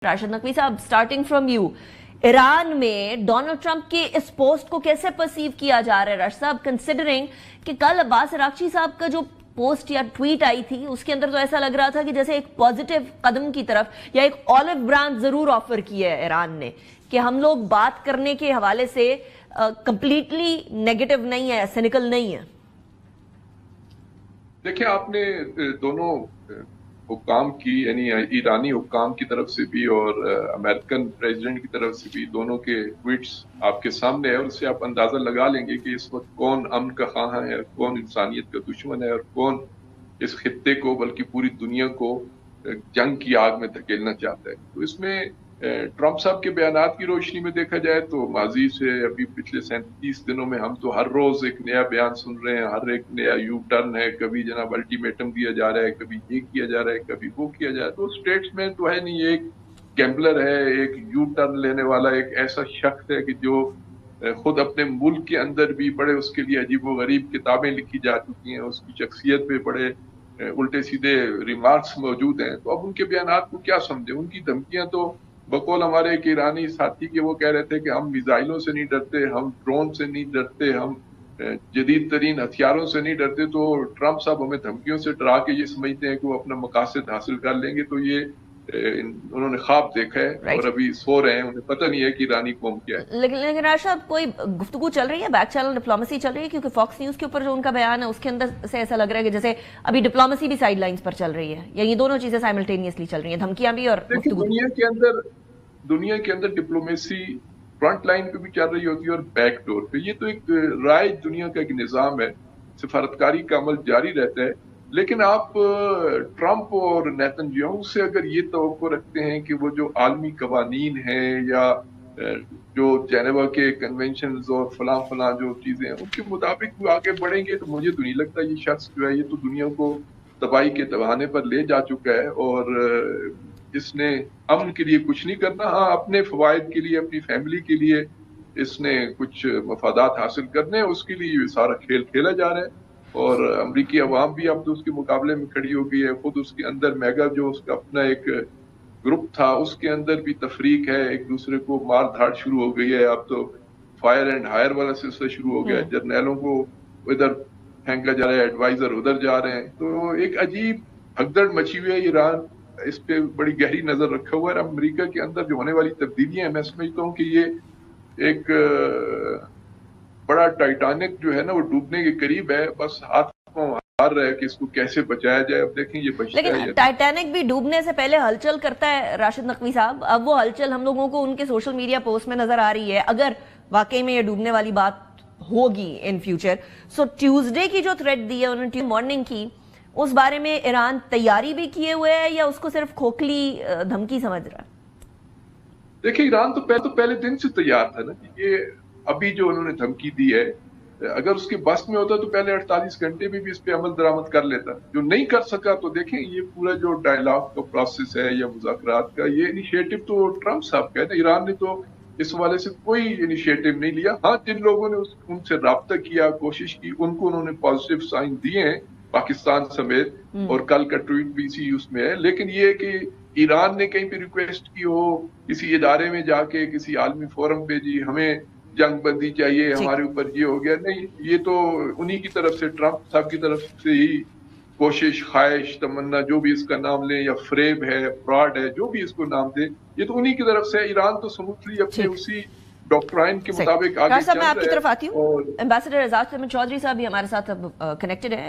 राशिद नकवी साहब, starting from you, Iran में Donald Trump के इस पोस्ट को कैसे परसीव किया जा रहा है राशिद साहब, कंसिडरिंग कि कल अब्बास अरागची साहब का जो पोस्ट या ट्वीट आई थी उसके अंदर तो ऐसा लग रहा था कि जैसे एक पॉजिटिव कदम की तरफ या एक ऑलिव ब्रांच जरूर ऑफर किया है ईरान ने कि हम लोग बात करने के हवाले से कंप्लीटली नेगेटिव नहीं है, सिनिकल नहीं है। देखिए, आपने दोनों हुक्काम की, यानी ईरानी हुक्काम की तरफ से भी और अमेरिकन प्रेसिडेंट की तरफ से भी, दोनों के ट्वीट्स आपके सामने है और उससे आप अंदाजा लगा लेंगे कि इस वक्त कौन अमन का ख़्वाह है, कौन इंसानियत का दुश्मन है और कौन इस खित्ते को बल्कि पूरी दुनिया को जंग की आग में धकेलना चाहता है। तो इसमें ट्रंप साहब के बयानात की रोशनी में देखा जाए तो माजी से अभी पिछले 37 दिनों में हम तो हर रोज एक नया बयान सुन रहे हैं, हर एक नया यू टर्न है, कभी जनाब अल्टीमेटम दिया जा रहा है, कभी ये किया जा रहा है, कभी वो किया जा रहा है। तो स्टेट्समैन तो है नहीं, एक गैम्बलर है, एक यू टर्न लेने वाला एक ऐसा शख्स है कि जो खुद अपने मुल्क के अंदर भी बड़े उसके लिए अजीबो गरीब किताबें लिखी जा चुकी हैं, उसकी शख्सियत पे बड़े उल्टे सीधे रिमार्क्स मौजूद हैं। तो अब उनके बयानात को क्या समझे? उनकी धमकियां तो बकौल हमारे एक ईरानी साथी के वो कह रहे थे कि हम मिसाइलों से नहीं डरते, हम ड्रोन से नहीं डरते, हम जदीद तरीन हथियारों से नहीं डरते। तो ट्रंप साहब हमें धमकियों से डरा के ये समझते हैं कि वो अपना मकासद हासिल कर लेंगे। तो ये उन्होंने ख्वाब देखा है और अभी सो रहे हैं, उन्हें पता नहीं है कि ईरानी कौम क्या है। लेकिन राशिद, कोई गुफ्तगू चल रही है, बैक चैनल डिप्लोमेसी चल रही है? क्योंकि फॉक्स न्यूज के ऊपर जो उनका बयान है उसके अंदर से ऐसा लग रहा है कि जैसे अभी डिप्लोमेसी भी साइडलाइंस पर चल रही है, या ये दोनों चीजें साइमल्टेनियसली चल रही हैं, धमकियां भी और गुफ्तगू। दुनिया के अंदर डिप्लोमेसी फ्रंट लाइन पे भी चल रही होती है और बैक डोर पे। ये तो एक राइज दुनिया का एक निज़ाम है, सिफारतकारी का अमल जारी रहता है। लेकिन आप ट्रंप और नेतन्याहू से अगर ये तवक्को रखते हैं कि वो जो आलमी कवानीन है या जो जेनेवा के कन्वेंशन और फलां जो चीजें हैं उनके मुताबिक वो आगे बढ़ेंगे, तो मुझे तो नहीं लगता ये शख्स जो है ये तो दुनिया को तबाही के दवाने पर ले जा चुका है और इसने अमन के लिए कुछ नहीं करना। हाँ, अपने फवायद के लिए, अपनी फैमिली के लिए इसने कुछ मफादात हासिल करने हैं, उसके लिए ये सारा खेल खेला जा रहा है। और अमरीकी अवाम भी अब तो उसके मुकाबले में खड़ी हो गई है। खुद उसके अंदर मेगा जो उसका अपना एक ग्रुप था उसके अंदर भी तफरीक है, एक दूसरे को मार धाड़ शुरू हो गई है। अब तो फायर एंड हायर वाला सिलसिला शुरू हो गया है, जर्नैलों को इधर फेंका जा रहा है, एडवाइजर उधर जा रहे हैं। तो एक अजीब भगदड़ मची हुई है। ईरान इस पे बड़ी गहरी नजर रखा हुआ है। अमेरिका के अंदर जो होने वाली तब्दीलियां, मैं समझता हूँ कि ये एक बड़ा टाइटैनिक जो है ना वो डूबने के करीब है, बस हाथ को हार रहा है कि इसको कैसे बचाया जाए। अब देखें ये बचता है। लेकिन टाइटैनिक भी डूबने से पहले हलचल करता है राशिद नकवी साहब। अब वो हलचल हम लोगों को उनके सोशल मीडिया पोस्ट में नजर आ रही है। अगर वाकई में ये डूबने वाली बात होगी इन फ्यूचर, सो ट्यूसडे की जो थ्रेट दी है उन्होंने मॉर्निंग की, उस बारे में ईरान तैयारी भी किए हुए है या उसको सिर्फ खोखली धमकी समझ रहा है? देखिए, ईरान तो पहले दिन से तैयार था ना। ये अभी जो उन्होंने धमकी दी है, अगर उसके बस में होता तो पहले 48 घंटे में भी इस पे अमल दरामद कर लेता। जो नहीं कर सका, तो देखें ये पूरा जो डायलॉग का प्रोसेस है या मुज़ाकरात का, ये इनिशिएटिव तो ट्रंप साहब का है ना। ईरान ने तो इस वाले से कोई इनिशिएटिव नहीं लिया। हाँ, जिन लोगों ने उनसे राब्ता किया, कोशिश की, उनको उन्होंने पॉजिटिव साइन दिए हैं, पाकिस्तान समेत, और कल का ट्वीट भी इसी उसमें है। लेकिन ये कि ईरान ने कहीं पे रिक्वेस्ट की हो किसी इदारे में जाके, किसी आलमी फोरम पे, जी हमें जंग बंदी चाहिए, हमारे ऊपर ये हो गया, नहीं। ये तो उन्हीं की तरफ से, ट्रंप साहब की तरफ से ही कोशिश, ख्वाहिश, तमन्ना, जो भी इसका नाम लें, या फ्रेब है, फ्रॉड है, जो भी इसको नाम दे, ये तो उन्हीं की तरफ से। ईरान तो स्मूथली अपने उसी डॉक्ट्राइन के मुताबिक आगे चल रहा है। मैं आपकी तरफ आती हूँ। एम्बेसडर एजाज अहमद चौधरी साहब भी हमारे साथ अब कनेक्टेड है।